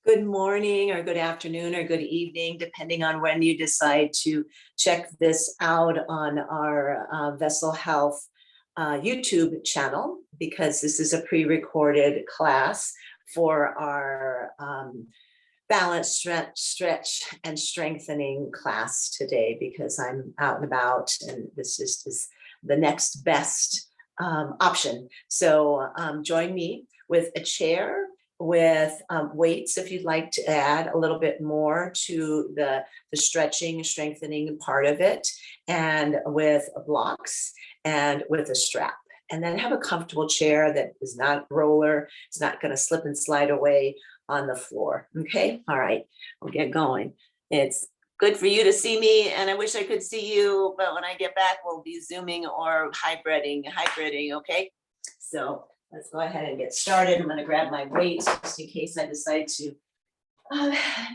Good morning or good afternoon or good evening, depending on when you decide to check this out on our Vessel Health YouTube channel, because this is a pre-recorded class for our balance, stretch, and strengthening class today, because I'm out and about and this is the next best option. So join me with a chair, with weights if you'd like to add a little bit more to the stretching, strengthening part of it, and with blocks and with a strap. And then have a comfortable chair that is not a roller, it's not going to slip and slide away on the floor. Okay, all right, we'll get going. It's good for you to see me, and I wish I could see you, but when I get back, we'll be Zooming or hybriding, okay? So let's go ahead and get started. I'm going to grab my weights just in case I decide to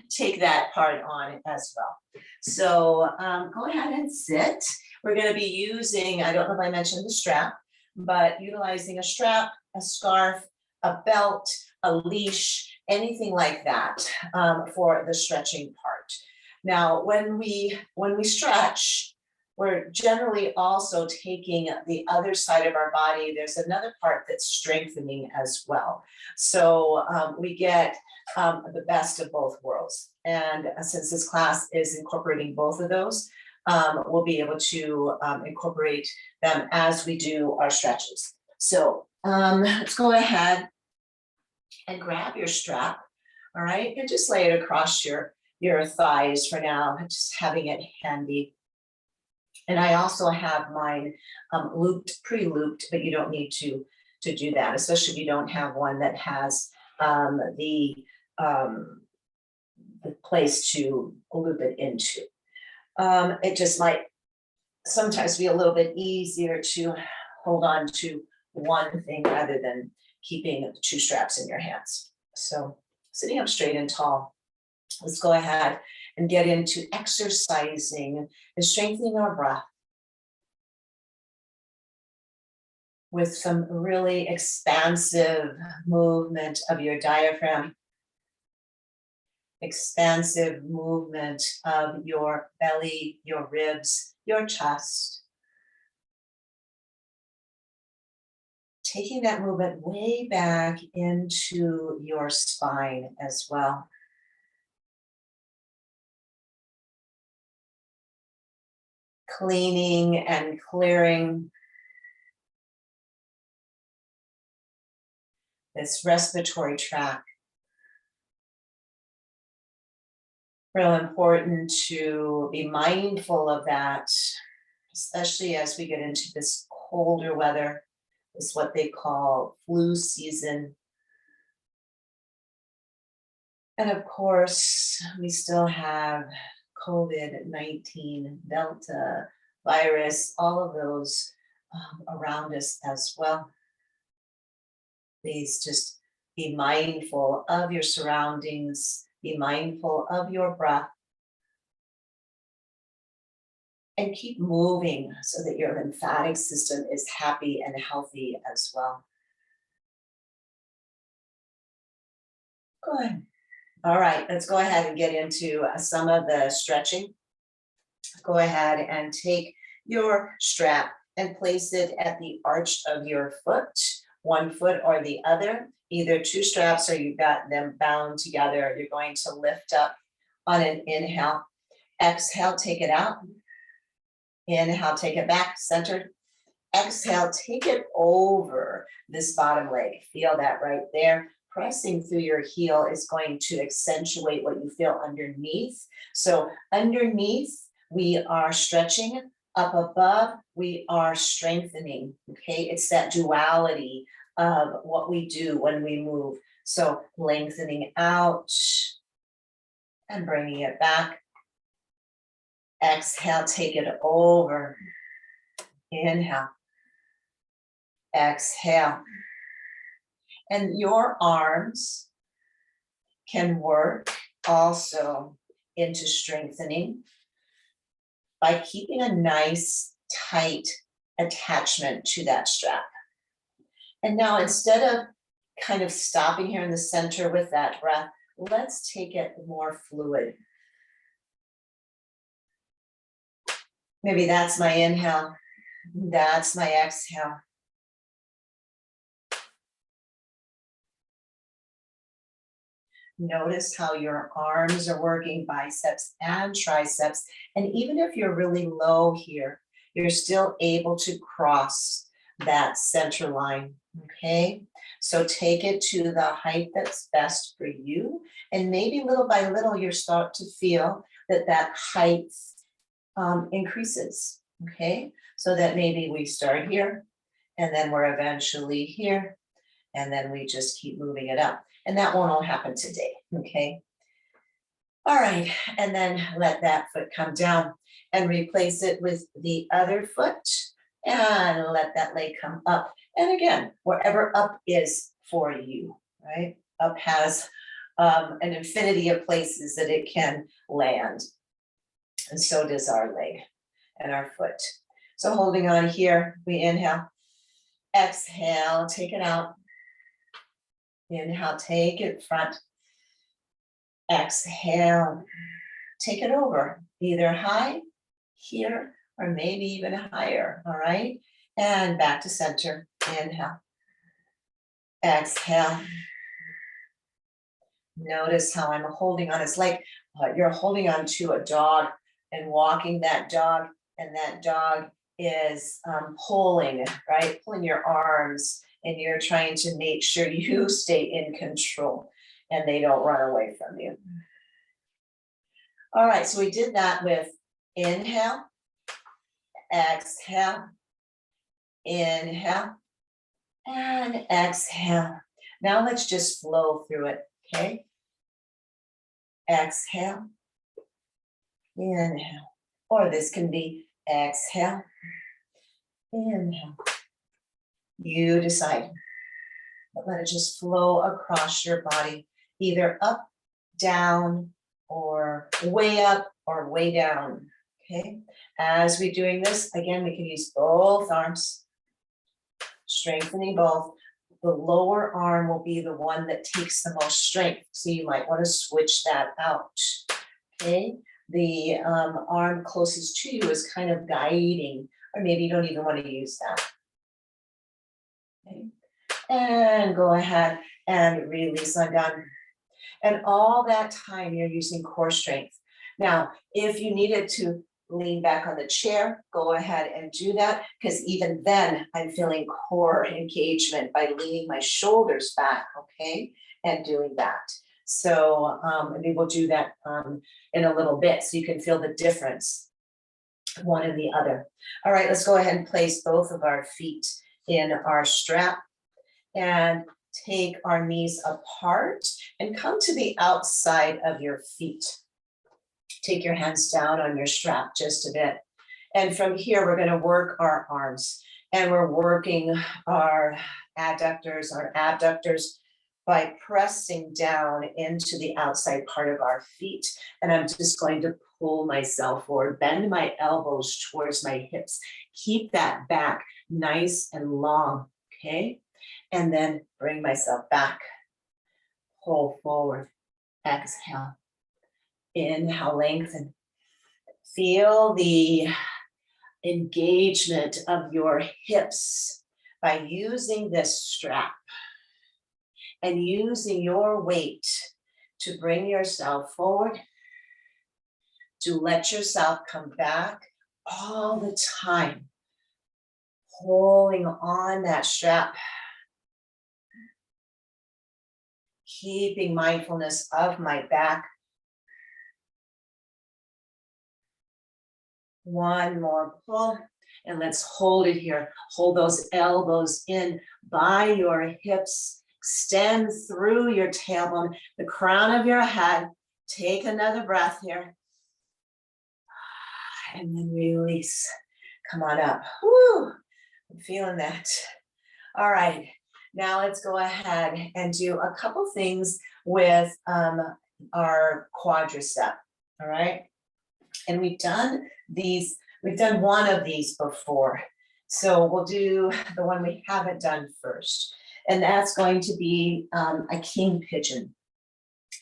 take that part on as well. So go ahead and sit. We're going to be using, I don't know if I mentioned the strap, but utilizing a strap, a scarf, a belt, a leash, anything like that for the stretching part. Now, when we stretch, we're generally also taking the other side of our body. There's another part that's strengthening as well. So we get the best of both worlds. And since this class is incorporating both of those, we'll be able to incorporate them as we do our stretches. So let's go ahead and grab your strap, all right? And just lay it across your thighs for now, just having it handy. And I also have mine pre-looped, but you don't need to do that, especially if you don't have one that has the place to loop it into. It just might sometimes be a little bit easier to hold on to one thing rather than keeping two straps in your hands. So sitting up straight and tall, let's go ahead and get into exercising and strengthening our breath with some really expansive movement of your diaphragm, expansive movement of your belly, your ribs, your chest. Taking that movement way back into your spine as well. Cleaning and clearing this respiratory tract. Real important to be mindful of that, especially as we get into this colder weather. It's what they call flu season. And of course, we still have COVID-19, Delta virus, all of those around us as well. Please just be mindful of your surroundings, be mindful of your breath, and keep moving so that your lymphatic system is happy and healthy as well. Good. All right, let's go ahead and get into some of the stretching. Go ahead and take your strap and place it at the arch of your foot, one foot or the other, either two straps or you've got them bound together. You're going to lift up on an inhale. Exhale, take it out. Inhale, take it back, centered. Exhale, take it over this bottom leg. Feel that right there. Pressing through your heel is going to accentuate what you feel underneath. So underneath, we are stretching. Up above, we are strengthening, okay? It's that duality of what we do when we move. So lengthening out and bringing it back. Exhale, take it over. Inhale. Exhale. And your arms can work also into strengthening by keeping a nice, tight attachment to that strap. And now instead of kind of stopping here in the center with that breath, let's take it more fluid. Maybe that's my inhale. That's my exhale. Notice how your arms are working, biceps and triceps. And even if you're really low here, you're still able to cross that center line, okay? So take it to the height that's best for you. And maybe little by little, you start to feel that that height increases, okay? So that maybe we start here, and then we're eventually here, and then we just keep moving it up. And that won't all happen today, okay? All right, and then let that foot come down and replace it with the other foot, and let that leg come up. And again, wherever up is for you, right? Up has an infinity of places that it can land. And so does our leg and our foot. So holding on here, we inhale, exhale, take it out. Inhale, take it front. Exhale, take it over, either high, here, or maybe even higher, all right? And back to center, inhale. Exhale. Notice how I'm holding on. It's like you're holding on to a dog and walking that dog, and that dog is pulling, right? Pulling your arms, and you're trying to make sure you stay in control and they don't run away from you. All right, so we did that with inhale, exhale, inhale, and exhale. Now let's just flow through it, okay? Exhale, inhale, or this can be exhale, inhale. You decide, but let it just flow across your body, either up, down, or way up or way down, okay? As we're doing this, again, we can use both arms, strengthening both. The lower arm will be the one that takes the most strength, so you might want to switch that out, okay? The arm closest to you is kind of guiding, or maybe you don't even want to use that. Okay. And go ahead and release on down. And all that time you're using core strength. Now, if you needed to lean back on the chair, go ahead and do that, because even then I'm feeling core engagement by leaning my shoulders back, okay, and doing that. So we will do that in a little bit so you can feel the difference, one and the other. All right, let's go ahead and place both of our feet in our strap and take our knees apart and come to the outside of your feet. Take your hands down on your strap just a bit. And from here, we're going to work our arms, and we're working our adductors, our abductors, by pressing down into the outside part of our feet. And I'm just going to pull myself forward, bend my elbows towards my hips, keep that back nice and long, okay? And then bring myself back, pull forward, exhale, inhale, lengthen. Feel the engagement of your hips by using this strap and using your weight to bring yourself forward, to let yourself come back all the time, pulling on that strap, keeping mindfulness of my back. One more pull, and let's hold it here. Hold those elbows in by your hips, extend through your tailbone, the crown of your head. Take another breath here. And then release. Come on up. Woo! I'm feeling that. All right. Now let's go ahead and do a couple things with our quadricep. All right. And we've done one of these before. So we'll do the one we haven't done first. And that's going to be a king pigeon.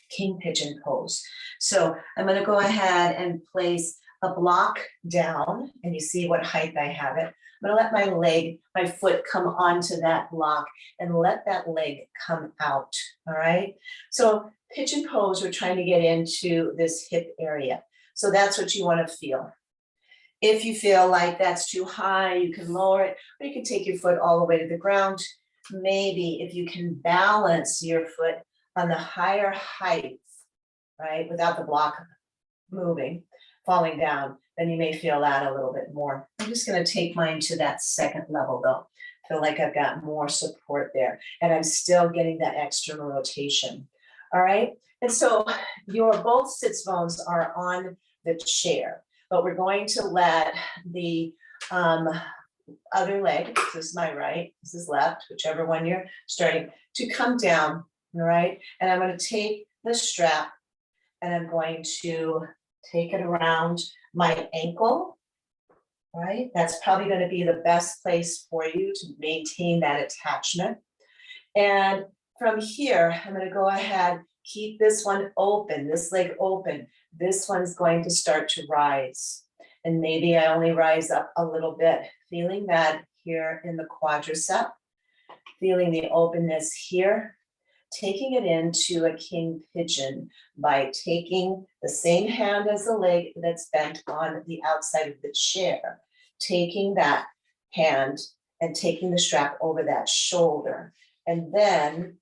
king pigeon pose. So I'm going to go ahead and place a block down, and you see what height I have it. I'm going to let my foot come onto that block and let that leg come out. All right. So pigeon pose, we're trying to get into this hip area. So that's what you want to feel. If you feel like that's too high, you can lower it, or you can take your foot all the way to the ground. Maybe if you can balance your foot on the higher height, right, without the block moving, falling down, then you may feel that a little bit more. I'm just going to take mine to that second level though. Feel like I've got more support there, and I'm still getting that external rotation. All right. And so your both sits bones are on the chair, but we're going to let the other leg, this is my right, this is left, whichever one you're starting, to come down. All right. And I'm going to take the strap and I'm going to take it around my ankle. Right? That's probably going to be the best place for you to maintain that attachment. And from here, I'm going to go ahead, keep this one open, this leg open. This one's going to start to rise. And maybe I only rise up a little bit, feeling that here in the quadricep, feeling the openness here, taking it into a king pigeon by taking the same hand as the leg that's bent on the outside of the chair, taking that hand and taking the strap over that shoulder, and then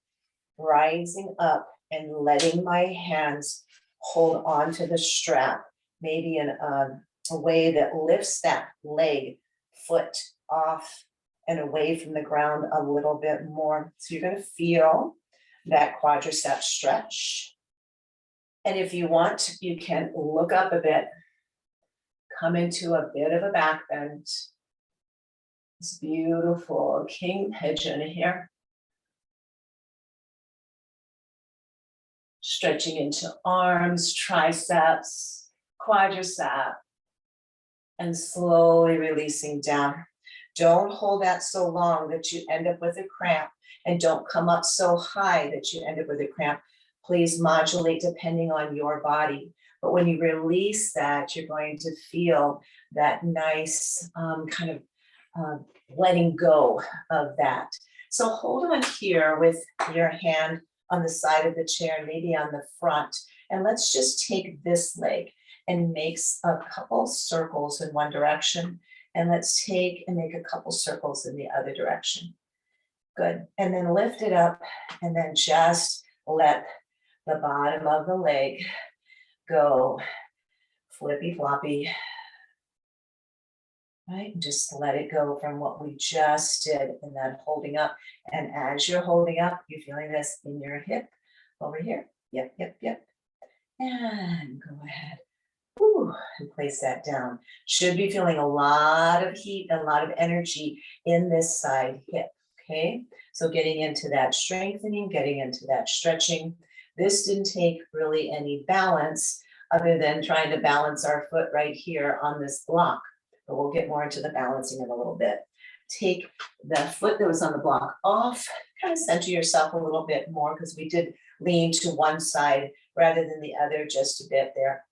rising up and letting my hands hold on to the strap, maybe in a way that lifts that leg, foot off and away from the ground a little bit more. So you're going to feel that quadricep stretch. And if you want, you can look up a bit, come into a bit of a back bend. This beautiful king pigeon here. Stretching into arms, triceps, quadricep, and slowly releasing down. Don't hold that so long that you end up with a cramp, and don't come up so high that you end up with a cramp. Please modulate depending on your body. But when you release that, you're going to feel that nice kind of letting go of that. So hold on here with your hand on the side of the chair, maybe on the front. And let's just take this leg and make a couple circles in one direction. And let's take and make a couple circles in the other direction. Good. And then lift it up and then just let the bottom of the leg go flippy floppy. Right? And just let it go from what we just did, and then holding up. And as you're holding up, you're feeling this in your hip over here. Yep, yep, yep. And go ahead. Woo, and place that down. Should be feeling a lot of heat, a lot of energy in this side hip. Okay, so getting into that strengthening, getting into that stretching. This didn't take really any balance other than trying to balance our foot right here on this block. But we'll get more into the balancing in a little bit. Take the foot that was on the block off, kind of center yourself a little bit more because we did lean to one side rather than the other just a bit there.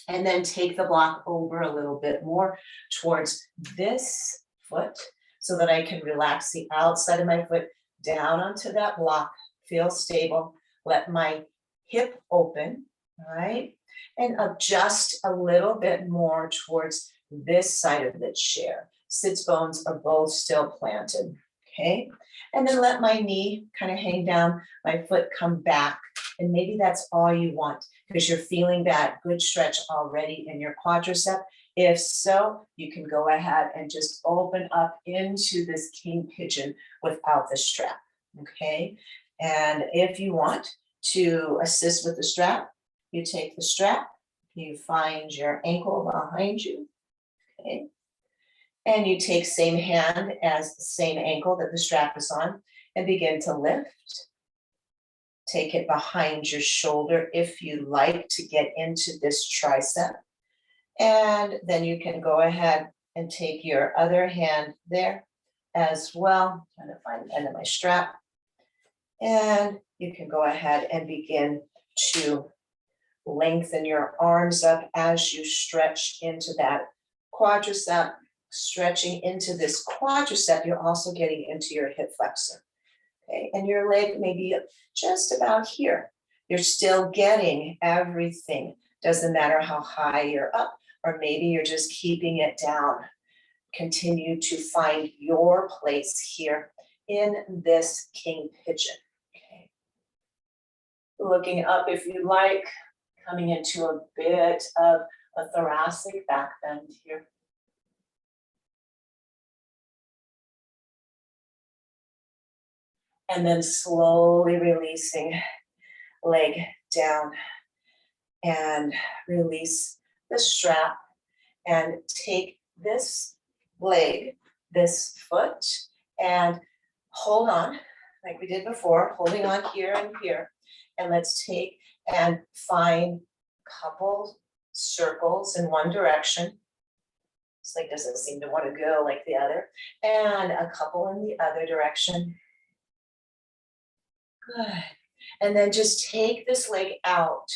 And then take the block over a little bit more towards this foot so that I can relax the outside of my foot down onto that block, feel stable, let my hip open, all right? And adjust a little bit more towards this side of the chair. Sits bones are both still planted, okay? And then let my knee kind of hang down, my foot come back, and maybe that's all you want because you're feeling that good stretch already in your quadricep. If so, you can go ahead and just open up into this king pigeon without the strap, okay? And if you want to assist with the strap, you take the strap, you find your ankle behind you, okay? And you take same hand as the same ankle that the strap is on and begin to lift. Take it behind your shoulder if you like to get into this tricep. And then you can go ahead and take your other hand there as well. I'm trying to find the end of my strap. And you can go ahead and begin to lengthen your arms up as you stretch into that quadricep. Stretching into this quadricep, you're also getting into your hip flexor. Okay, and your leg may be just about here. You're still getting everything. Doesn't matter how high you're up, or maybe you're just keeping it down. Continue to find your place here in this king pigeon. Okay. Looking up if you like, coming into a bit of a thoracic back bend here. And then slowly releasing leg down and release the strap and take this leg, this foot, and hold on like we did before, holding on here and here. And let's take and find a couple circles in one direction. This leg doesn't seem to want to go like the other. And a couple in the other direction. Good. And then just take this leg out.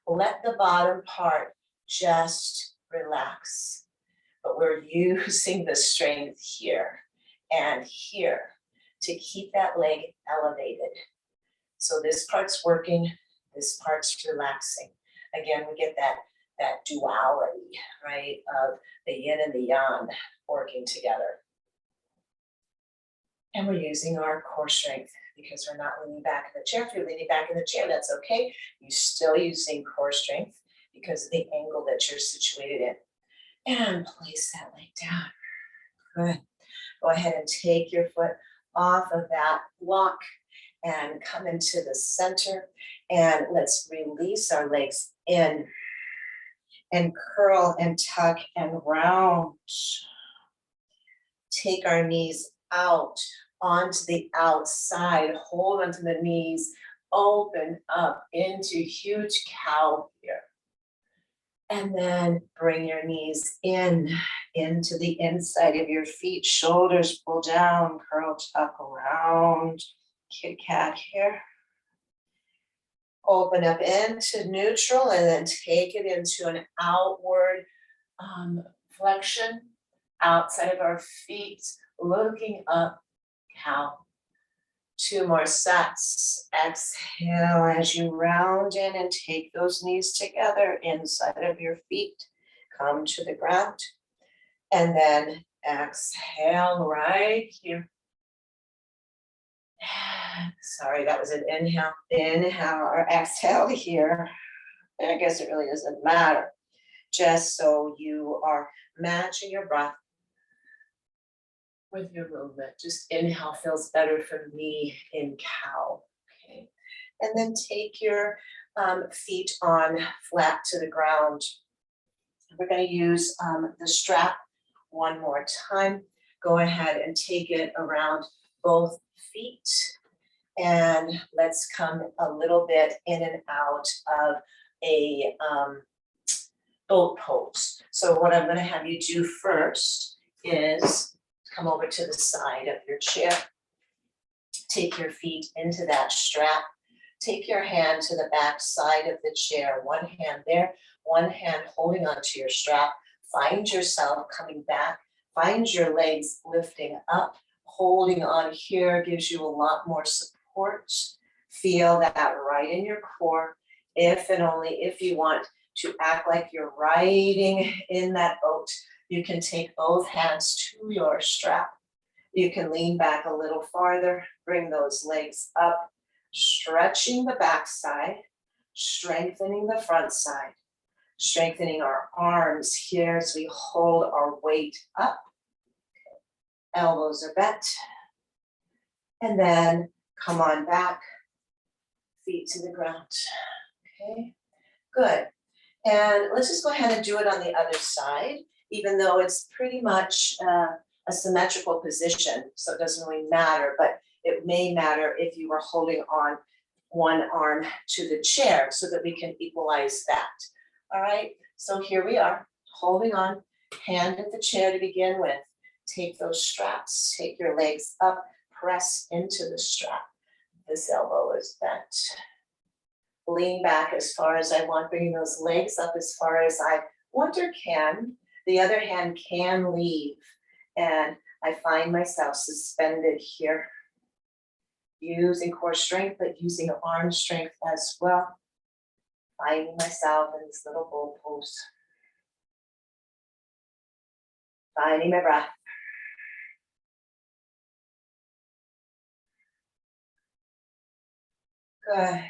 Let the bottom part just relax. But we're using the strength here and here to keep that leg elevated. So this part's working, this part's relaxing. Again, we get that duality, right, of the yin and the yang working together. And we're using our core strength because we're not leaning back in the chair. If you're leaning back in the chair, that's okay. You're still using core strength because of the angle that you're situated in. And place that leg down. Good. Go ahead and take your foot off of that block and come into the center. And let's release our legs in and curl and tuck and round. Take our knees out onto the outside. Hold onto the knees. Open up into huge cow here. And then bring your knees in, into the inside of your feet. Shoulders pull down, curl, tuck around. Kitty cat here. Open up into neutral and then take it into an outward flexion outside of our feet, looking up, cow. 2 more sets. Exhale as you round in and take those knees together inside of your feet. Come to the ground. And then exhale right here. Sorry, that was an inhale. Inhale or exhale here. I guess it really doesn't matter. Just so you are matching your breath with your movement. Just inhale feels better for me in cow. Okay. And then take your feet on flat to the ground. We're going to use the strap one more time. Go ahead and take it around both feet. And let's come a little bit in and out of a boat pose. So what I'm going to have you do first is come over to the side of your chair. Take your feet into that strap. Take your hand to the back side of the chair. One hand there, one hand holding onto your strap. Find yourself coming back. Find your legs lifting up. Holding on here gives you a lot more support. Feel that right in your core. If and only if you want to act like you're riding in that boat, you can take both hands to your strap. You can lean back a little farther, bring those legs up, stretching the back side, strengthening the front side, strengthening our arms here as we hold our weight up. Elbows are bent. And then come on back, feet to the ground. Okay, good. And let's just go ahead and do it on the other side, even though it's pretty much a symmetrical position, so it doesn't really matter, but it may matter if you were holding on one arm to the chair so that we can equalize that. All right, so here we are, holding on, hand at the chair to begin with. Take those straps, take your legs up, press into the strap. This elbow is bent. Lean back as far as I want, bringing those legs up as far as I want or can. The other hand can leave. And I find myself suspended here, using core strength, but using arm strength as well. Finding myself in this little bowl pose. Finding my breath. Good.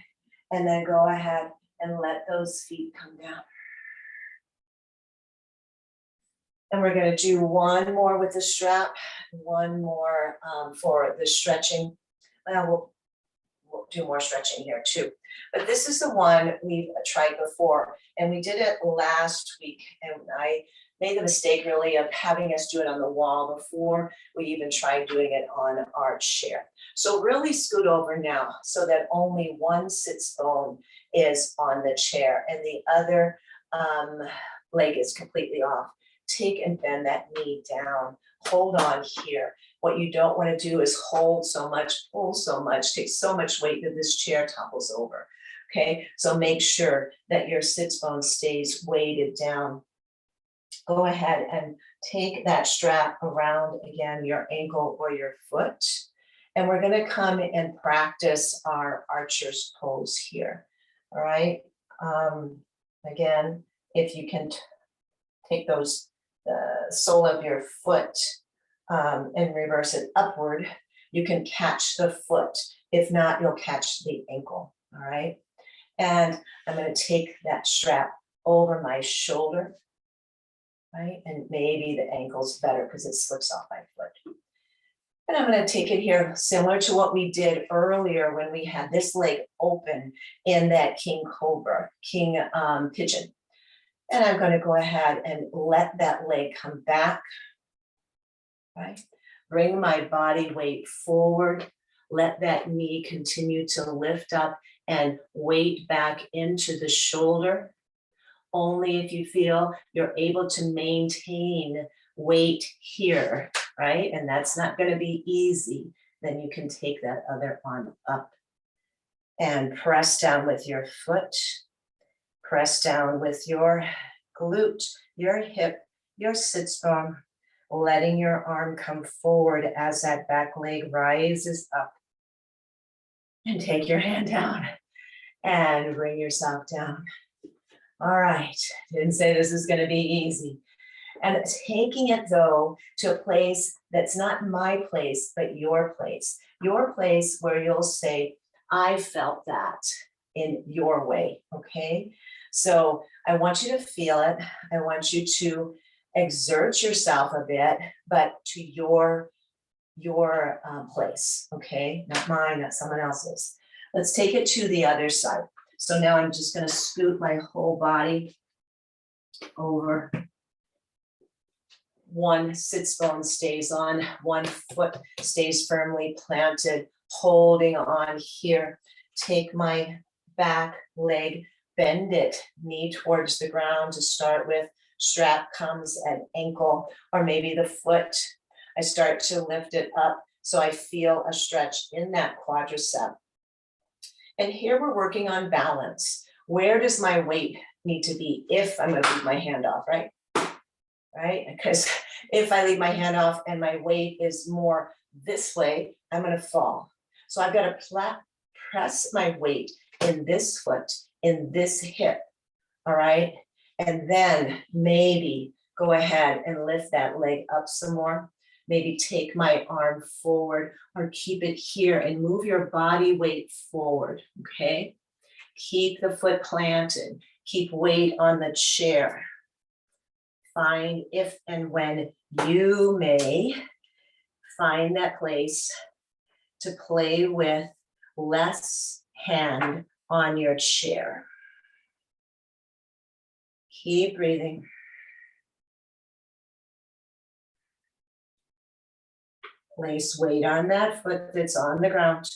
And then go ahead and let those feet come down. And we're going to do one more with the strap, one more for the stretching. Well, we'll do more stretching here too. But this is the one we've tried before, and we did it last week. And I made the mistake really of having us do it on the wall before we even tried doing it on our chair. So really scoot over now so that only one sits bone is on the chair and the other leg is completely off. Take and bend that knee down. Hold on here. What you don't want to do is hold so much, pull so much, take so much weight that this chair topples over. Okay, so make sure that your sits bone stays weighted down. Go ahead and take that strap around again, your ankle or your foot. And we're going to come and practice our archer's pose here. All right. Again, if you can take those, the sole of your foot and reverse it upward, you can catch the foot. If not, you'll catch the ankle. All right. And I'm going to take that strap over my shoulder. Right. And maybe the ankle's better because it slips off my foot. And I'm going to take it here similar to what we did earlier when we had this leg open in that king cobra, king pigeon. And I'm going to go ahead and let that leg come back. Right. Bring my body weight forward. Let that knee continue to lift up and weight back into the shoulder. Only if you feel you're able to maintain weight here, right? And that's not going to be easy. Then you can take that other arm up and press down with your foot. Press down with your glute, your hip, your sits bone, letting your arm come forward as that back leg rises up. And take your hand down and bring yourself down. All right, didn't say this is going to be easy. And taking it though to a place that's not my place, but your place where you'll say, I felt that in your way, okay? So I want you to feel it. I want you to exert yourself a bit, but to your place, okay? Not mine, not someone else's. Let's take it to the other side. So now I'm just going to scoot my whole body over. One sits bone stays on, one foot stays firmly planted, holding on here. Take my back leg, bend it, knee towards the ground to start with. Strap comes at ankle or maybe the foot. I start to lift it up so I feel a stretch in that quadricep. And here we're working on balance. Where does my weight need to be if I'm going to leave my hand off, right? Right? Because if I leave my hand off and my weight is more this way, I'm going to fall. So I've got to press my weight in this foot, in this hip, all right? And then maybe go ahead and lift that leg up some more. Maybe take my arm forward or keep it here and move your body weight forward, okay? Keep the foot planted. Keep weight on the chair. Find if and when you may find that place to play with less hand on your chair. Keep breathing. Place weight on that foot that's on the ground.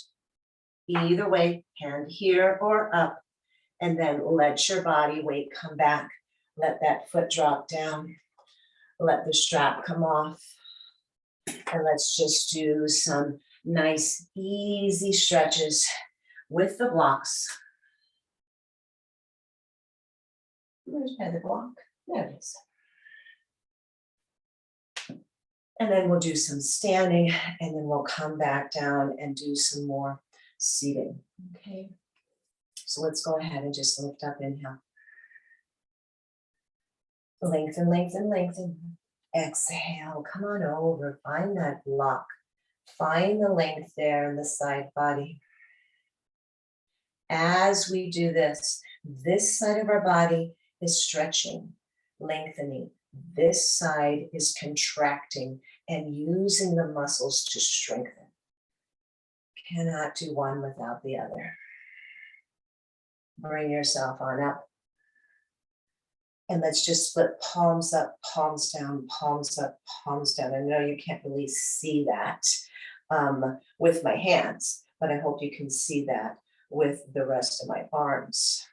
Either way, hand here or up, and then let your body weight come back. Let that foot drop down. Let the strap come off. And let's just do some nice, easy stretches with the blocks. Where's my other block? There it is. And then we'll do some standing, and then we'll come back down and do some more seating. Okay. So let's go ahead and just lift up, inhale. Lengthen, lengthen, lengthen. Exhale, come on over, find that block. Find the length there in the side body. As we do this side of our body is stretching, lengthening. This side is contracting and using the muscles to strengthen. Cannot do one without the other. Bring yourself on up. And let's just flip palms up, palms down, palms up, palms down. I know you can't really see that with my hands, but I hope you can see that with the rest of my arms.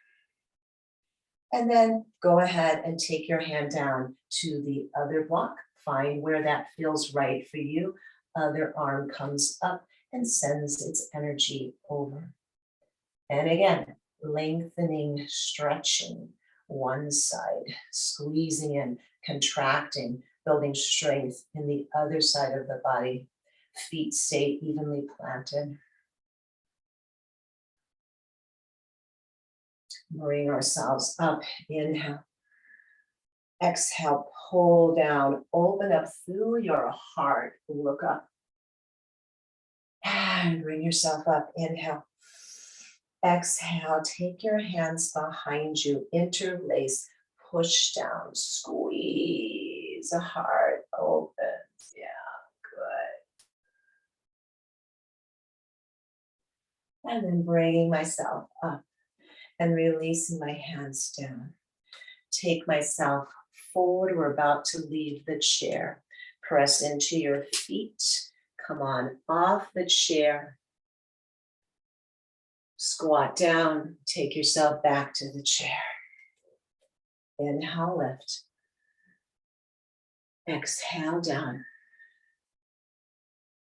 And then go ahead and take your hand down to the other block. Find where that feels right for you. Other arm comes up and sends its energy over. And again, lengthening, stretching one side, squeezing in, contracting, building strength in the other side of the body. Feet stay evenly planted. Bring ourselves up, inhale. Exhale, pull down, open up through your heart, look up. And bring yourself up, inhale. Exhale, take your hands behind you, interlace, push down, squeeze the heart opens. Yeah, good. And then bringing myself up and releasing my hands down. Take myself forward. We're about to leave the chair. Press into your feet. Come on off the chair. Squat down. Take yourself back to the chair. Inhale, lift. Exhale, down.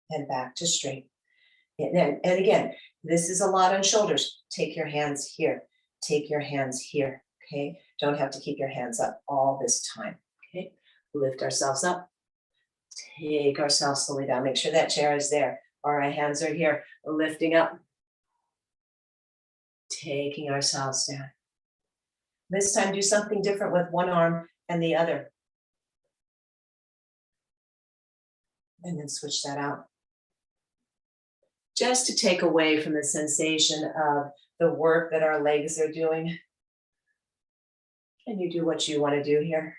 And back to straight. And again, this is a lot on shoulders. Take your hands here. Take your hands here, okay? Don't have to keep your hands up all this time, okay? Lift ourselves up. Take ourselves slowly down. Make sure that chair is there. Or our hands are here, lifting up. Taking ourselves down. This time, do something different with one arm and the other. And then switch that out. Just to take away from the sensation of the work that our legs are doing. And you do what you want to do here.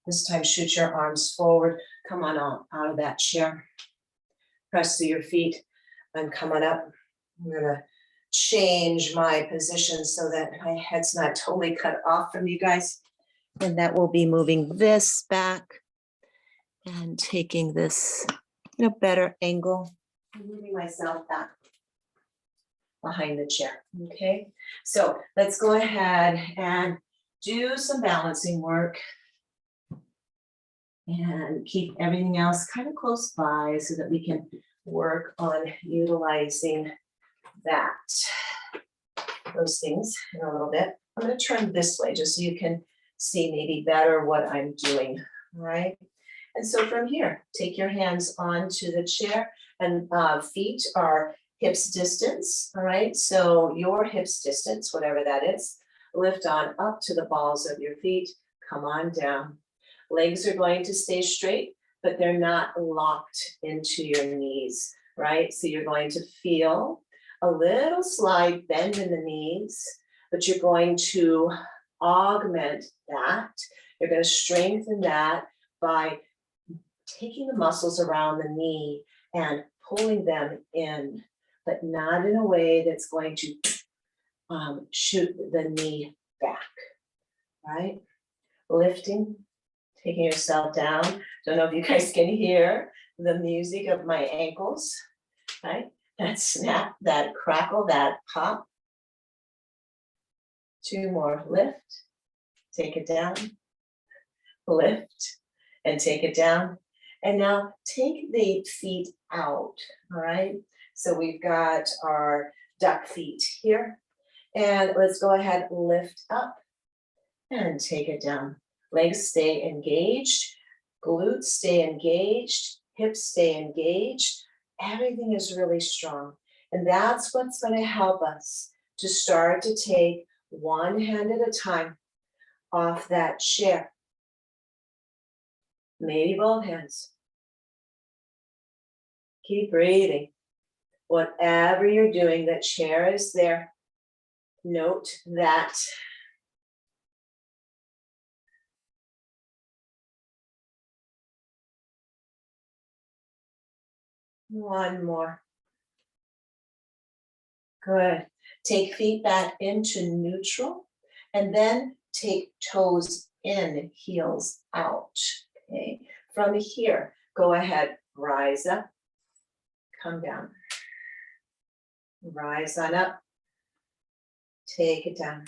This time, shoot your arms forward. Come on out of that chair. Press through your feet and come on up. I'm going to change my position so that my head's not totally cut off from you guys. And that will be moving this back and taking this in a better angle. I'm moving myself back behind the chair, okay? So let's go ahead and do some balancing work and keep everything else kind of close by so that we can work on utilizing those things in a little bit. I'm going to turn this way just so you can see maybe better what I'm doing, all right? And so from here, take your hands onto the chair and feet are hips distance, all right? So your hips distance, whatever that is, lift on up to the balls of your feet, come on down. Legs are going to stay straight, but they're not locked into your knees, right? So you're going to feel a little slight bend in the knees, but you're going to augment that. You're going to strengthen that by taking the muscles around the knee and pulling them in, but not in a way that's going to shoot the knee back, right? Lifting, taking yourself down. Don't know if you guys can hear the music of my ankles, right? That snap, that crackle, that pop. Two more, lift, take it down, lift, and take it down. And now take the feet out, all right? So we've got our duck feet here. And let's go ahead, lift up and take it down. Legs stay engaged, glutes stay engaged, hips stay engaged. Everything is really strong. And that's what's going to help us to start to take one hand at a time off that chair. Maybe both hands. Keep breathing. Whatever you're doing, the chair is there. Note that. One more. Good. Take feet back into neutral and then take toes in, heels out. Okay. From here, go ahead, rise up, come down. Rise on up, take it down.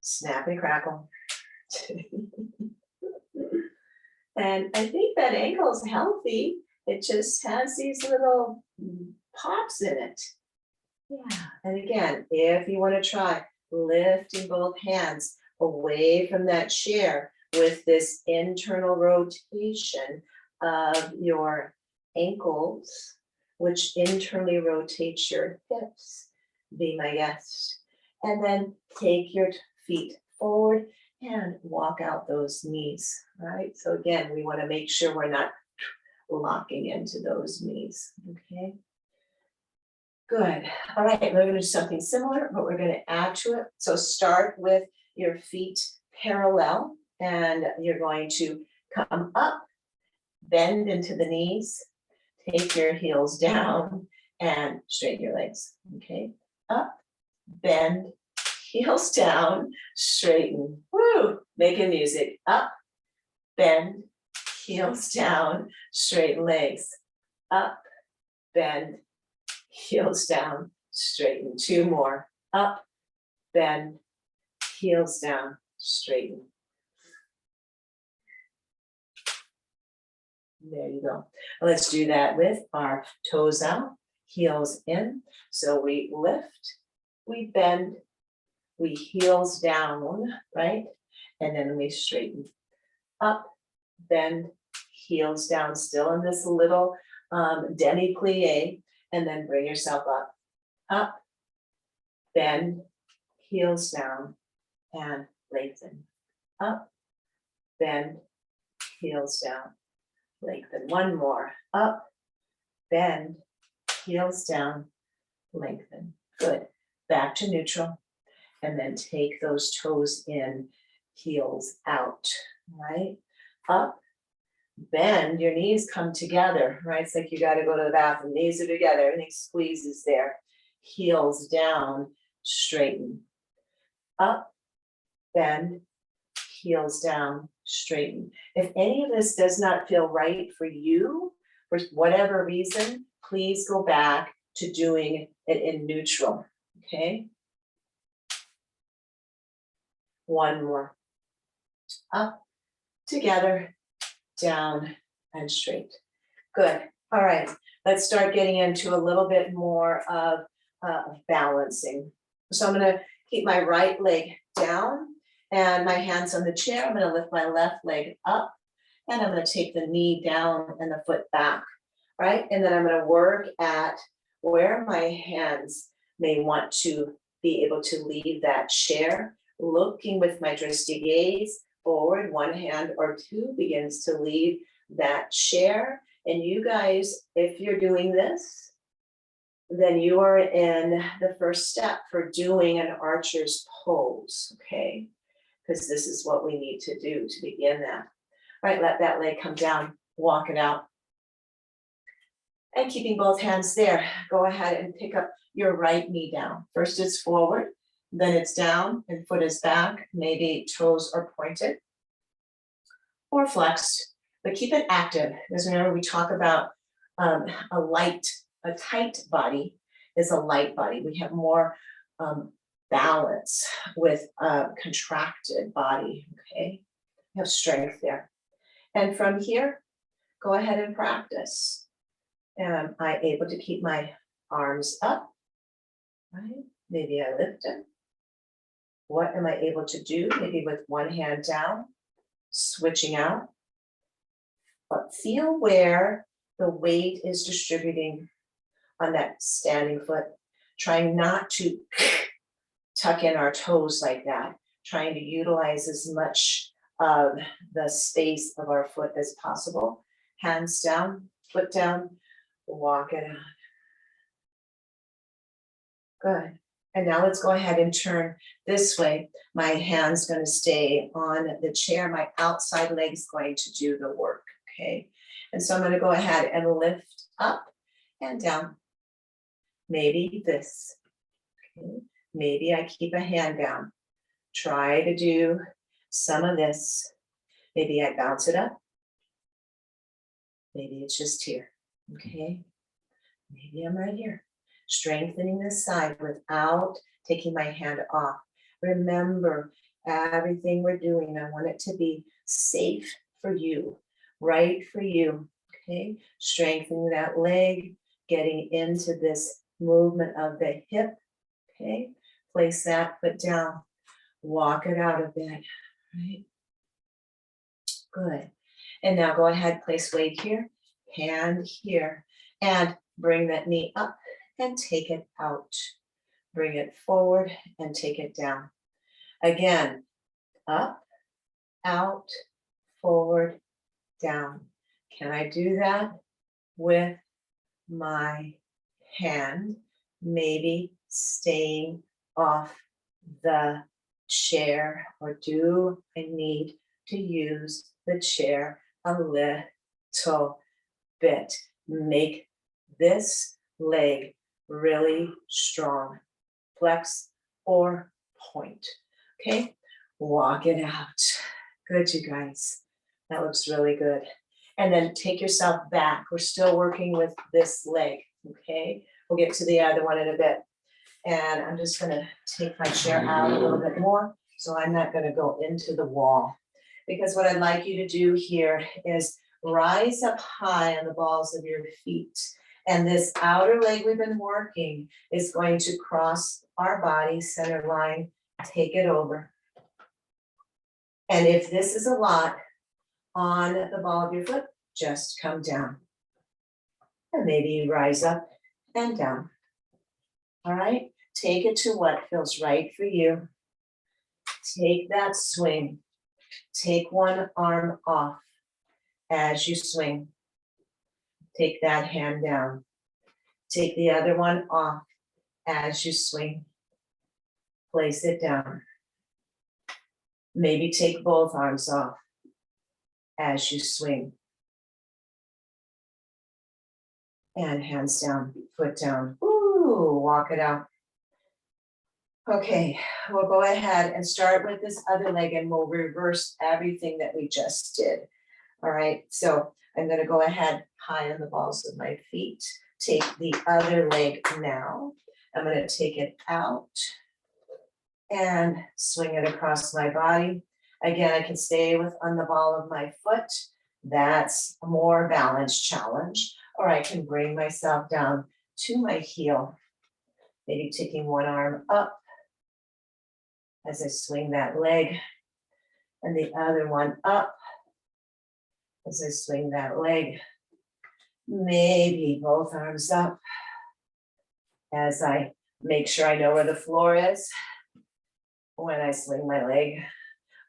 Snap and crackle. And I think that ankle's healthy. It just has these little pops in it. Yeah, and again, if you want to try lifting both hands away from that chair with this internal rotation of your ankles, which internally rotates your hips, be my guest. And then take your feet forward and walk out those knees, right? So again, we want to make sure we're not locking into those knees, okay? Good. All right, we're going to do something similar, but we're going to add to it. So start with your feet parallel, and you're going to come up, bend into the knees, take your heels down, and straighten your legs, okay? Up, bend, heels down, straighten. Woo! Making music. Up, bend, heels down, straighten legs. Up, bend, heels down, straighten. Two more. Up, bend, heels down, straighten. There you go. Let's do that with our toes out, heels in. So we lift, we bend, we heels down, right? And then we straighten. Up, bend, heels down, still in this little demi-plie, and then bring yourself up, bend, heels down, and lengthen. Up, bend, heels down, lengthen. One more. Up, bend, heels down, lengthen. Good. Back to neutral. And then take those toes in, heels out, right? Up, bend, your knees come together, right? It's like you got to go to the bathroom. Knees are together, everything squeezes there. Heels down, straighten. Up, bend, heels down, straighten. If any of this does not feel right for you, for whatever reason, please go back to doing it in neutral, okay? One more. Up, together, down, and straight. Good. All right. Let's start getting into a little bit more of balancing. So I'm going to keep my right leg down and my hands on the chair. I'm going to lift my left leg up, and I'm going to take the knee down and the foot back, right? And then I'm going to work at where my hands may want to be able to leave that chair, looking with my drishti gaze forward. One hand or two begins to leave that chair. And you guys, if you're doing this, then you are in the first step for doing an archer's pose, okay? Because this is what we need to do to begin that. All right, let that leg come down, walk it out. And keeping both hands there, go ahead and pick up your right knee down. First it's forward, then it's down, and foot is back. Maybe toes are pointed or flexed, but keep it active. Because remember, we talk about a tight body is a light body. We have more balance with a contracted body, okay? You have strength there. And from here, go ahead and practice. Am I able to keep my arms up, right? Maybe I lift it. What am I able to do? Maybe with one hand down, switching out. But feel where the weight is distributing on that standing foot. Trying not to tuck in our toes like that. Trying to utilize as much of the space of our foot as possible. Hands down, foot down, walk it out. Good. And now let's go ahead and turn this way. My hand's going to stay on the chair. My outside leg is going to do the work, okay? And so I'm going to go ahead and lift up and down. Maybe this, okay? Maybe I keep a hand down. Try to do some of this. Maybe I bounce it up. Maybe it's just here, okay? Maybe I'm right here. Strengthening this side without taking my hand off. Remember, everything we're doing, I want it to be safe for you, right for you, okay? Strengthening that leg, getting into this movement of the hip, okay? Place that foot down, walk it out a bit, right? Good. And now go ahead, place weight here, hand here, and bring that knee up and take it out. Bring it forward and take it down. Again, up, out, forward, down. Can I do that with my hand maybe staying off the chair, or do I need to use the chair a little bit? Make this leg really strong. Flex or point. Okay, walk it out. Good, you guys. That looks really good. And then take yourself back. We're still working with this leg. Okay, we'll get to the other one in a bit. And I'm just going to take my chair out a little bit more, so I'm not going to go into the wall. Because what I'd like you to do here is rise up high on the balls of your feet. And this outer leg we've been working is going to cross our body center line, take it over. And if this is a lot on the ball of your foot, just come down. And maybe you rise up and down. All right, take it to what feels right for you. Take that swing. Take one arm off as you swing. Take that hand down. Take the other one off as you swing. Place it down. Maybe take both arms off as you swing. And hands down, foot down. Ooh, walk it out. Okay, we'll go ahead and start with this other leg, and we'll reverse everything that we just did. All right, so I'm going to go ahead high on the balls of my feet. Take the other leg now. I'm going to take it out and swing it across my body. Again, I can stay on the ball of my foot. That's a more balanced challenge. Or I can bring myself down to my heel. Maybe taking one arm up as I swing that leg, and the other one up as I swing that leg. Maybe both arms up as I make sure I know where the floor is when I swing my leg,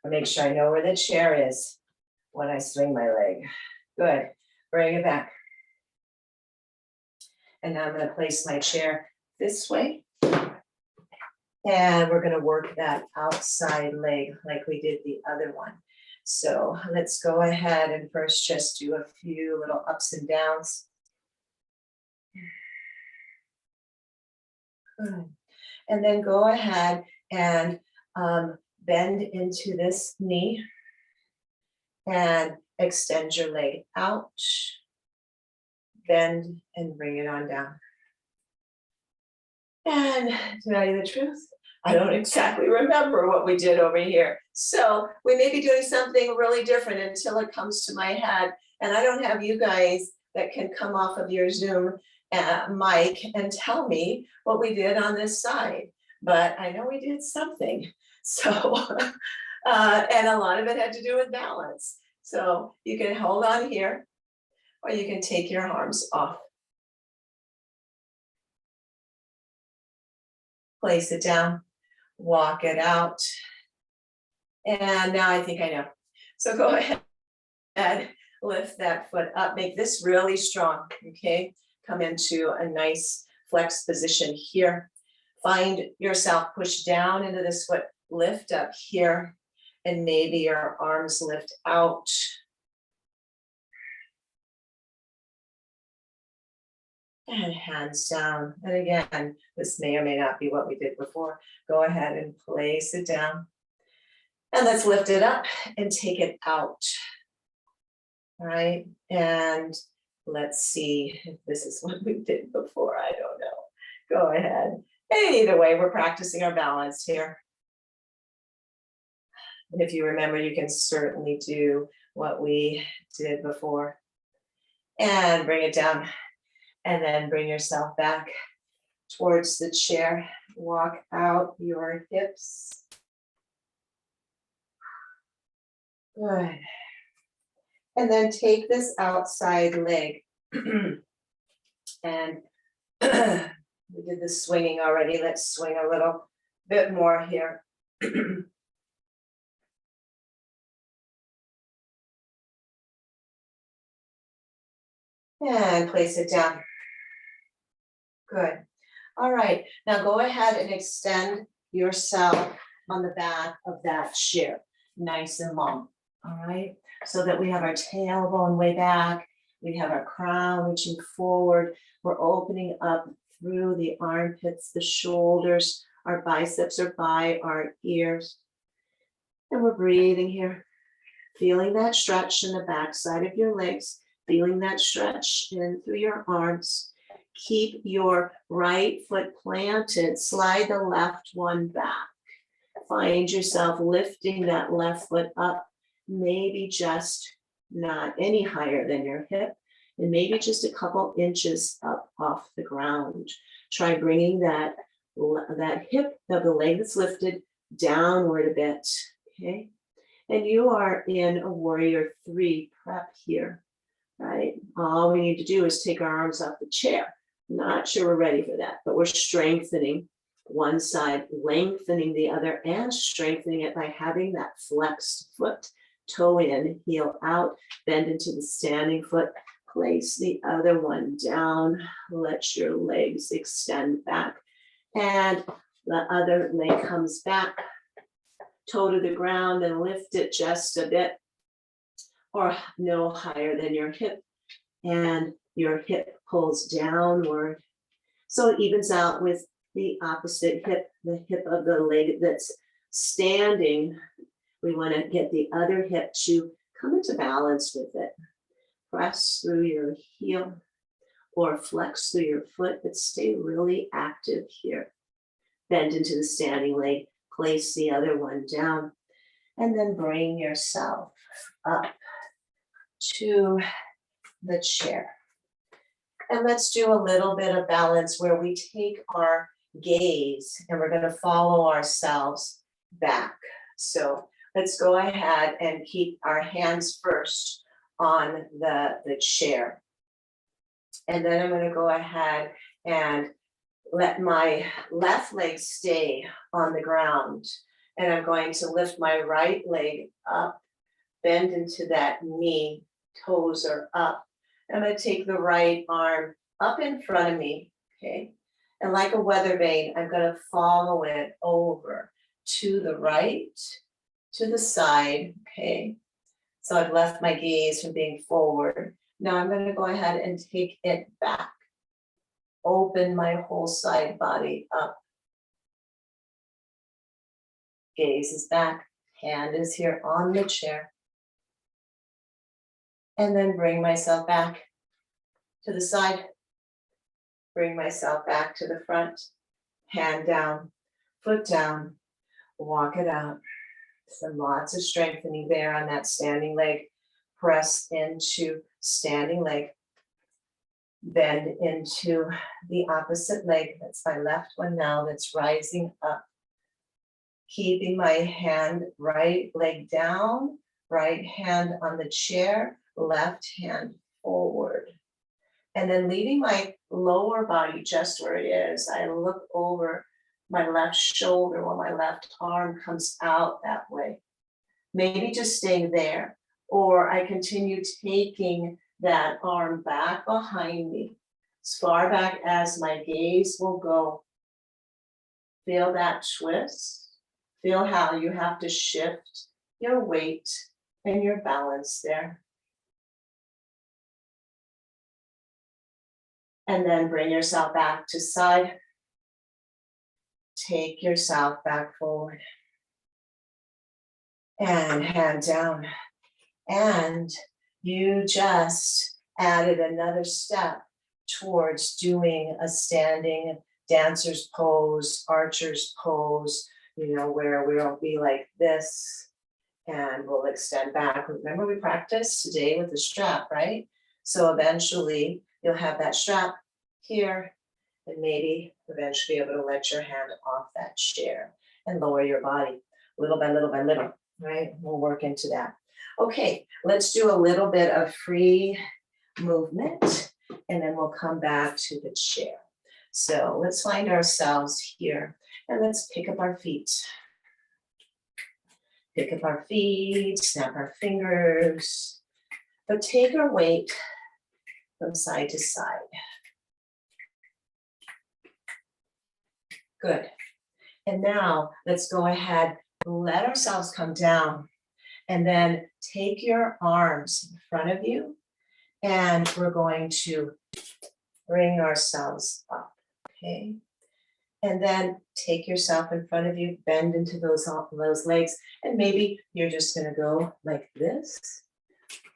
or make sure I know where the chair is when I swing my leg. Good. Bring it back. And now I'm going to place my chair this way. And we're going to work that outside leg like we did the other one. So let's go ahead and first just do a few little ups and downs. Good. And then go ahead and bend into this knee and extend your leg out. Bend and bring it on down. And to tell you the truth, I don't exactly remember what we did over here. So we may be doing something really different until it comes to my head. And I don't have you guys that can come off of your Zoom mic and tell me what we did on this side, but I know we did something. So, and a lot of it had to do with balance. So you can hold on here, or you can take your arms off. Place it down, walk it out. And now I think I know. So go ahead and lift that foot up, make this really strong, okay? Come into a nice flex position here. Find yourself push down into this foot, lift up here, and maybe your arms lift out. And hands down. And again, this may or may not be what we did before. Go ahead and place it down. And let's lift it up and take it out. All right, and let's see if this is what we did before. I don't know. Go ahead. And either way, we're practicing our balance here. And if you remember, you can certainly do what we did before. And bring it down. And then bring yourself back towards the chair. Walk out your hips. Good. And then take this outside leg. And we did the swinging already. Let's swing a little bit more here. And place it down. Good. All right. Now go ahead and extend yourself on the back of that chair. Nice and long. All right. So that we have our tailbone way back. We have our crown reaching forward. We're opening up through the armpits, the shoulders. Our biceps are by our ears. And we're breathing here. Feeling that stretch in the backside of your legs. Feeling that stretch in through your arms. Keep your right foot planted. Slide the left one back. Find yourself lifting that left foot up. Maybe just not any higher than your hip. And maybe just a couple inches up off the ground. Try bringing that hip of the leg that's lifted downward a bit. Okay. And you are in a warrior 3 prep here. Right? All we need to do is take our arms off the chair. Not sure we're ready for that, but we're strengthening one side, lengthening the other, and strengthening it by having that flexed foot, toe in, heel out, bend into the standing foot, place the other one down, let your legs extend back, and the other leg comes back, toe to the ground, and lift it just a bit, or no higher than your hip, and your hip pulls downward. So it evens out with the opposite hip, the hip of the leg that's standing. We want to get the other hip to come into balance with it. Press through your heel or flex through your foot, but stay really active here. Bend into the standing leg, place the other one down, and then bring yourself up to the chair. And let's do a little bit of balance where we take our gaze and we're going to follow ourselves back. So let's go ahead and keep our hands first on the chair. And then I'm going to go ahead and let my left leg stay on the ground. And I'm going to lift my right leg up, bend into that knee, toes are up. I'm going to take the right arm up in front of me, okay? And like a weather vane, I'm going to follow it over to the right, to the side, okay? So I've left my gaze from being forward. Now I'm going to go ahead and take it back. Open my whole side body up. Gaze is back, hand is here on the chair. And then bring myself back to the side. Bring myself back to the front. Hand down, foot down, walk it out. Some lots of strengthening there on that standing leg. Press into standing leg. Bend into the opposite leg. That's my left one now that's rising up. Keeping my hand, right leg down, right hand on the chair, left hand forward. And then leaving my lower body just where it is. I look over my left shoulder while my left arm comes out that way. Maybe just staying there, or I continue taking that arm back behind me, as far back as my gaze will go. Feel that twist. Feel how you have to shift your weight and your balance there. And then bring yourself back to side. Take yourself back forward. And hand down. And you just added another step towards doing a standing dancer's pose, archer's pose, where we'll be like this and we'll extend back. Remember, we practiced today with the strap, right? So eventually you'll have that strap here and maybe eventually be able to let your hand off that chair and lower your body little by little by little, right? We'll work into that. Okay, let's do a little bit of free movement and then we'll come back to the chair. So let's find ourselves here and let's pick up our feet. Pick up our feet, snap our fingers, but take our weight from side to side. Good. And now let's go ahead, let ourselves come down and then take your arms in front of you and we're going to bring ourselves up, okay? And then take yourself in front of you, bend into those legs, and maybe you're just gonna go like this,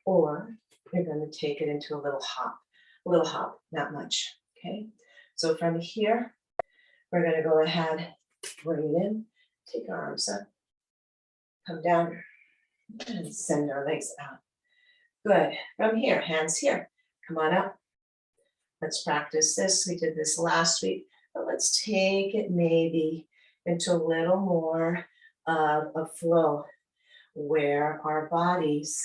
or you're gonna take it into a little hop, not much, okay? So from here, we're gonna go ahead, bring it in, take our arms up, come down, and send our legs out. Good, from here, hands here, come on up. Let's practice this, we did this last week. But let's take it maybe into a little more of a flow where our bodies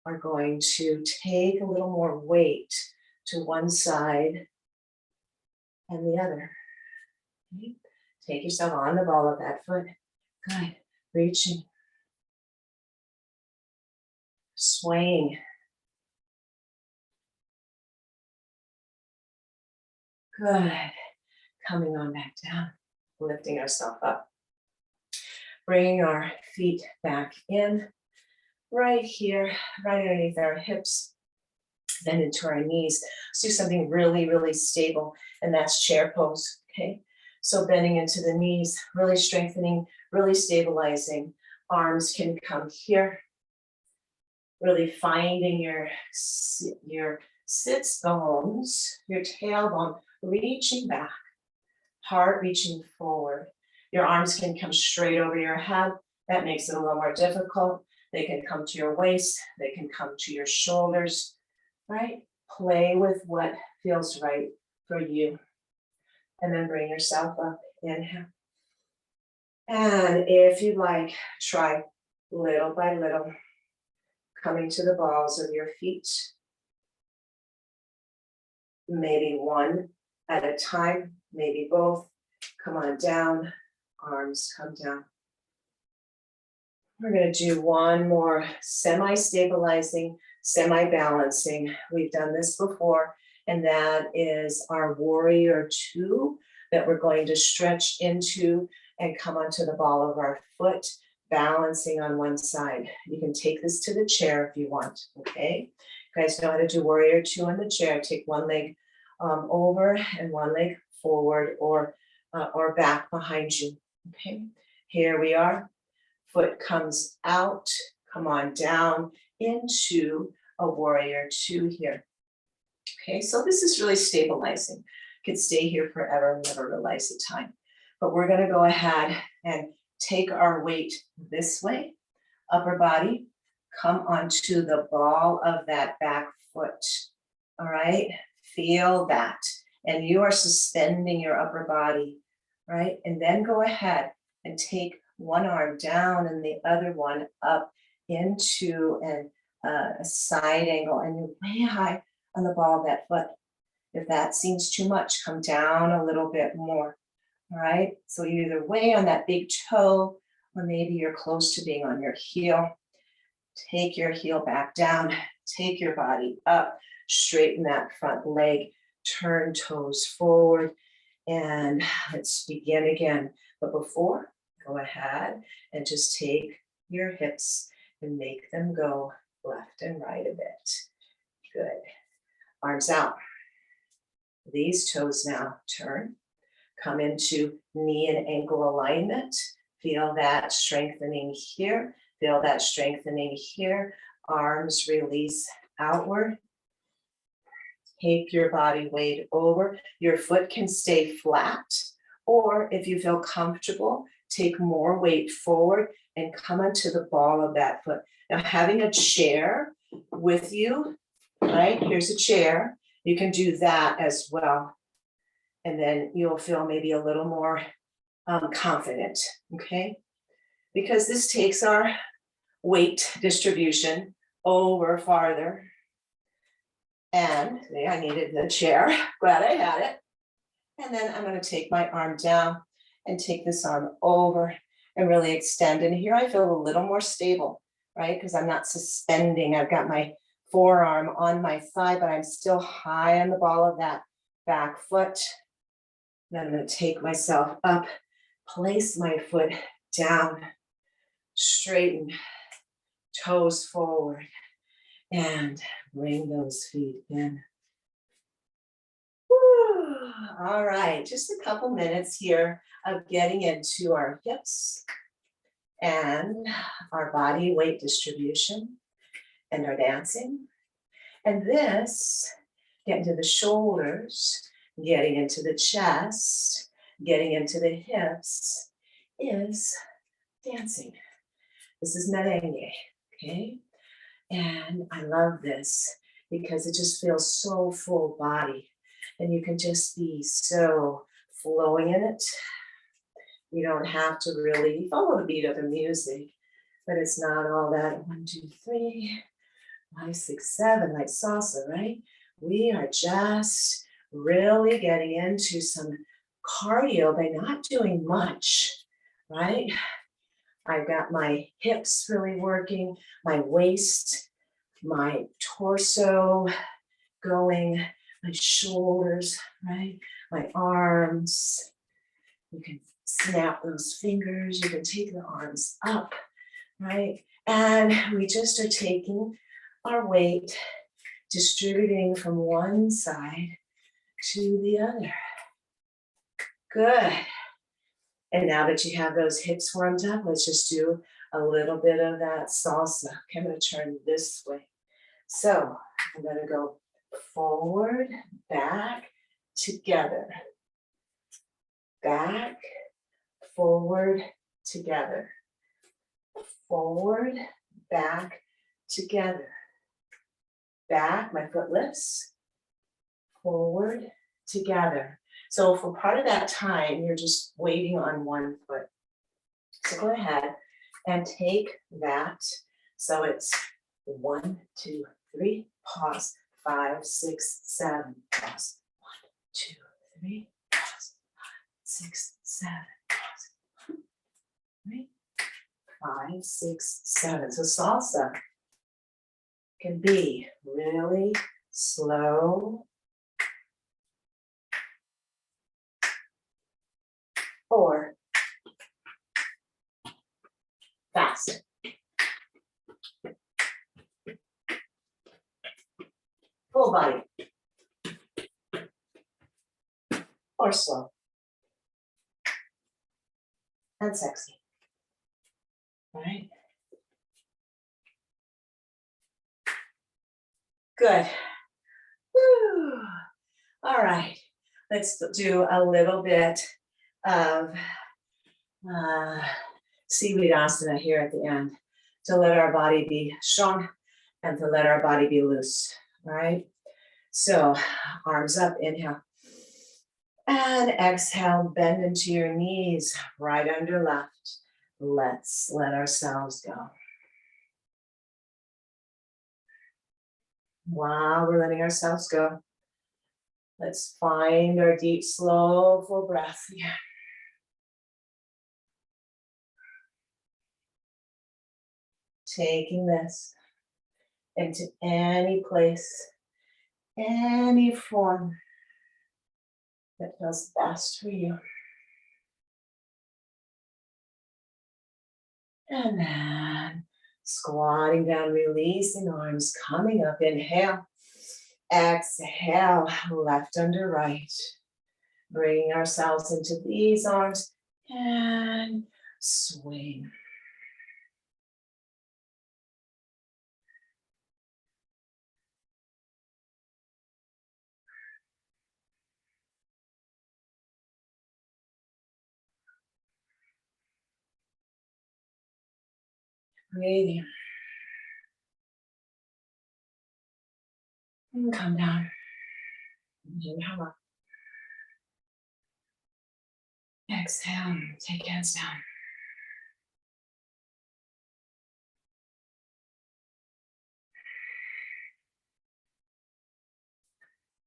are going to take a little more weight to one side and the other. Okay. Take yourself on the ball of that foot. Good. Reaching. Swaying. Good. Coming on back down, lifting ourselves up. Bringing our feet back in, right here, right underneath our hips, then into our knees. Let's do something really, really stable, and that's chair pose, okay? So bending into the knees, really strengthening, really stabilizing. Arms can come here, really finding your sits bones, your tailbone, reaching back, heart reaching forward. Your arms can come straight over your head. That makes it a little more difficult. They can come to your waist. They can come to your shoulders, right? Play with what feels right for you. And then bring yourself up, inhale. And if you like, try little by little, coming to the balls of your feet. Maybe one at a time, maybe both. Come on down, arms come down. We're going to do one more semi-stabilizing, semi-balancing. We've done this before, and that is our warrior two that we're going to stretch into and come onto the ball of our foot, balancing on one side. You can take this to the chair if you want, okay? You guys know how to do warrior two on the chair. Take one leg over and one leg forward or back behind you, okay? Here we are. Foot comes out, come on down into a warrior two here. Okay, so this is really stabilizing. Could stay here forever, never realize the time. But we're gonna go ahead and take our weight this way, upper body, come onto the ball of that back foot. All right, feel that. And you are suspending your upper body, right? And then go ahead and take one arm down and the other one up into a side angle, and you're way high on the ball of that foot. If that seems too much, come down a little bit more. All right, so you're either way on that big toe, or maybe you're close to being on your heel. Take your heel back down, take your body up, straighten that front leg, turn toes forward, and let's begin again. But before, go ahead and just take your hips and make them go left and right a bit. Good. Arms out. These toes now turn. Come into knee and ankle alignment. Feel that strengthening here. Feel that strengthening here. Arms release outward. Take your body weight over. Your foot can stay flat, or if you feel comfortable, take more weight forward and come onto the ball of that foot. Now, having a chair with you, right? Here's a chair. You can do that as well. And then you'll feel maybe a little more confident, okay? Because this takes our weight distribution over farther. And I needed the chair, glad I had it. And then I'm going to take my arm down and take this arm over and really extend. And here I feel a little more stable, right? Because I'm not suspending. I've got my forearm on my thigh, but I'm still high on the ball of that back foot. Then I'm going to take myself up, place my foot down, straighten, toes forward, and bring those feet in. Woo. All right, just a couple minutes here of getting into our hips and our body weight distribution and our dancing. And this, get into the shoulders, getting into the chest, getting into the hips, is dancing. This is merengue, okay? And I love this because it just feels so full body, and you can just be so flowing in it. You don't have to really follow the beat of the music, but it's not all that 1, 2, 3, 5, 6, 7, like salsa, right? We are just really getting into some cardio by not doing much, right? I've got my hips really working, my waist, my torso going, my shoulders, right? My arms. You can snap those fingers. You can take the arms up, right? And we just are taking our weight, distributing from one side to the other. Good. And now that you have those hips warmed up, let's just do a little bit of that salsa. Okay, I'm going to turn this way. So I'm going to go forward, back, together. Back, forward, together. Forward, back, together. Back, my foot lifts. Forward, together. So for part of that time, you're just waiting on one foot. So go ahead and take that. So it's 1, 2, 3, pause, 5, 6, 7, pause, 1, 2, 3, pause, 5, 6, 7, pause, 1, 3, 5, 6, 7. So salsa can be really slow or fast. Full body or slow and sexy. All right. Good. Woo. All right. Let's do a little bit of seaweed asana here at the end to let our body be strong and to let our body be loose. All right. So arms up, inhale. And exhale, bend into your knees, right under left. Let's let ourselves go. While we're letting ourselves go, let's find our deep, slow, full breath again. Taking this into any place, any form that feels best for you. And then squatting down, releasing arms, coming up, inhale. Exhale, left under right. Bringing ourselves into these arms and swing. Breathe in. And come down. Inhale up. Exhale, take hands down.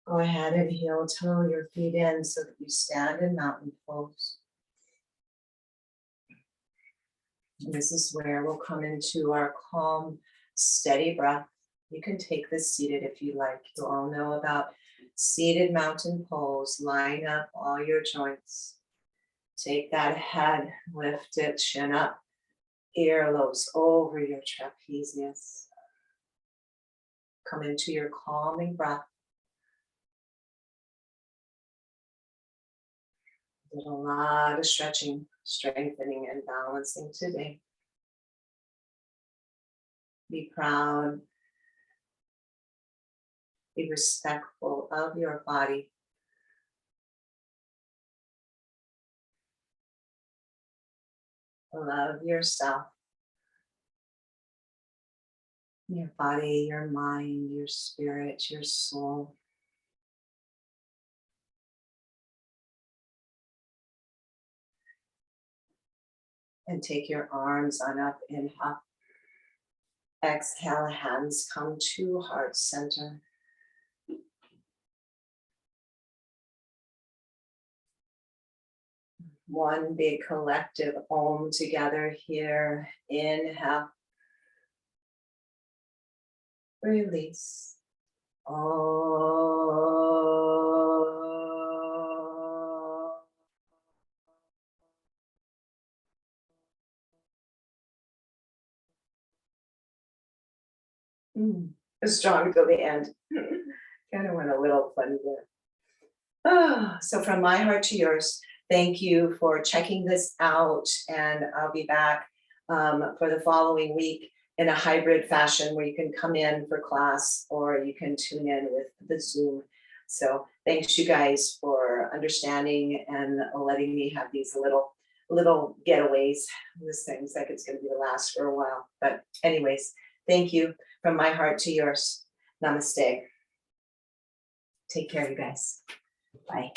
Go ahead and heel toe your feet in so that you stand in mountain pose. And this is where we'll come into our calm, steady breath. You can take this seated if you like. You all know about seated mountain pose. Line up all your joints. Take that head, lift it, chin up, earlobes over your trapezius. Come into your calming breath. Did a lot of stretching, strengthening, and balancing today. Be proud. Be respectful of your body. Love yourself. Your body, your mind, your spirit, your soul. And take your arms on up, inhale. Exhale, hands come to heart center. One big collective Om together here. Inhale. Release. Oh. Strong till the end. Kind of went a little funny there. So from my heart to yours, thank you for checking this out, and I'll be back for the following week in a hybrid fashion where you can come in for class or you can tune in with the Zoom. So thanks you guys for understanding and letting me have these little getaways. This thing's like it's going to be the last for a while, but anyways, thank you from my heart to yours. Namaste. Take care, you guys. Bye.